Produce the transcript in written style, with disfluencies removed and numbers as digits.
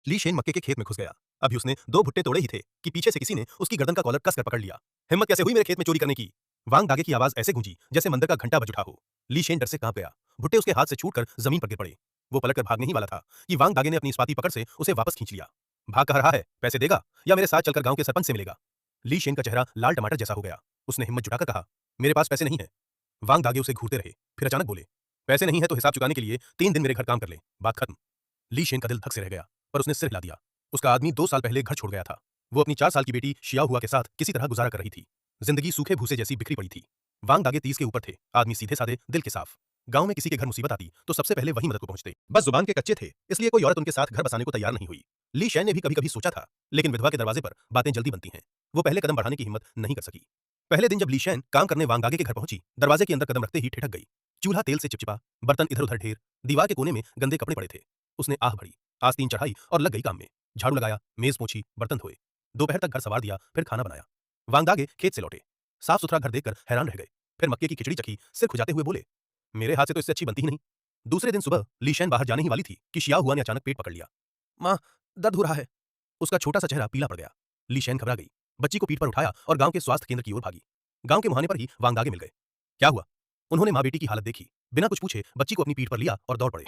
ली Shane मक्के के खेत में घुस गया। अभी उसने 2 भुट्टे तोड़े ही थे कि पीछे से किसी ने उसकी गर्दन का कॉलर कसकर पकड़ लिया। हिम्मत कैसे हुई मेरे खेत में चोरी करने की? वांग दागे की आवाज ऐसे गूंजी जैसे मंदिर का घंटा बज उठा हो। ली शेन डर से कांप गया। भुट्टे उसके हाथ से छूटकर जमीन पर गिर पड़े। वो पलटकर भागने ही वाला था कि वांग दागे ने अपनी इस्पाती पकड़ से उसे वापस खींच लिया। भाग कहाँ रहा है? पैसे देगा या मेरे साथ चलकर गांव के सरपंच से मिलेगा? ली शेन का चेहरा लाल टमाटर जैसा हो गया। उसने हिम्मत जुटाकर कहा, मेरे पास पैसे नहीं है। वांग दागे उसे घूरते रहे, फिर अचानक बोले, पैसे नहीं है तो हिसाब चुकाने के लिए 3 दिन मेरे घर काम कर ले, बात खत्म। ली शेन का दिल धक से रह गया, पर उसने सिर हिला दिया। उसका आदमी 2 साल पहले घर छोड़ गया था। वो अपनी 4 साल की बेटी शिया हुआ के साथ किसी तरह गुजारा कर रही थी। जिंदगी सूखे भूसे जैसी बिखरी पड़ी थी। वांग दागे 30 के ऊपर थे, आदमी सीधे साधे, दिल के साफ। गांव में किसी के घर मुसीबत आती तो सबसे पहले वही मदद को पहुंचते। बस जुबान के कच्चे थे, इसलिए कोई औरत उनके साथ घर बसाने को तैयार नहीं हुई। ली शैन ने भी कभी कभी सोचा था, लेकिन विधवा के दरवाजे पर बातें जल्दी बनती हैं। वो पहले कदम बढ़ाने की हिम्मत नहीं कर सकी। पहले दिन जब ली शैन काम करने वांग दागे के घर पहुंची, दरवाजे के अंदर कदम रखते ही ठिठक गई। चूल्हा तेल से चिपचिपा, बर्तन इधर उधर ढेर, दीवार के कोने में गंदे कपड़े पड़े थे। उसने आह भरी, आस्तीन चढ़ाई और लग गई काम में। झाड़ू लगाया, मेज पोंछी, बर्तन धोए। दोपहर तक घर संवार दिया, फिर खाना बनाया। वांग दागे खेत से लौटे, साफ सुथरा घर देखकर हैरान रह गए। फिर मक्के की खिचड़ी चखी, सिर खुजाते हुए बोले, मेरे हाथ से तो इससे अच्छी बनती ही नहीं। दूसरे दिन सुबह ली शैन बाहर जाने ही वाली थी कि शिया हुआ ने अचानक पेट पकड़ लिया। माँ, दर्द हो रहा है। उसका छोटा सा चेहरा पीला पड़ गया। ली शैन घबरा गई, बच्ची को पीठ पर उठाया और गांव के स्वास्थ्य केंद्र की ओर भागी। गांव के मुहाने पर ही वांग दागे मिल गए। क्या हुआ? उन्होंने माँ बेटी की हालत देखी, बिना कुछ पूछे बच्ची को अपनी पीठ पर लिया और दौड़ पड़े।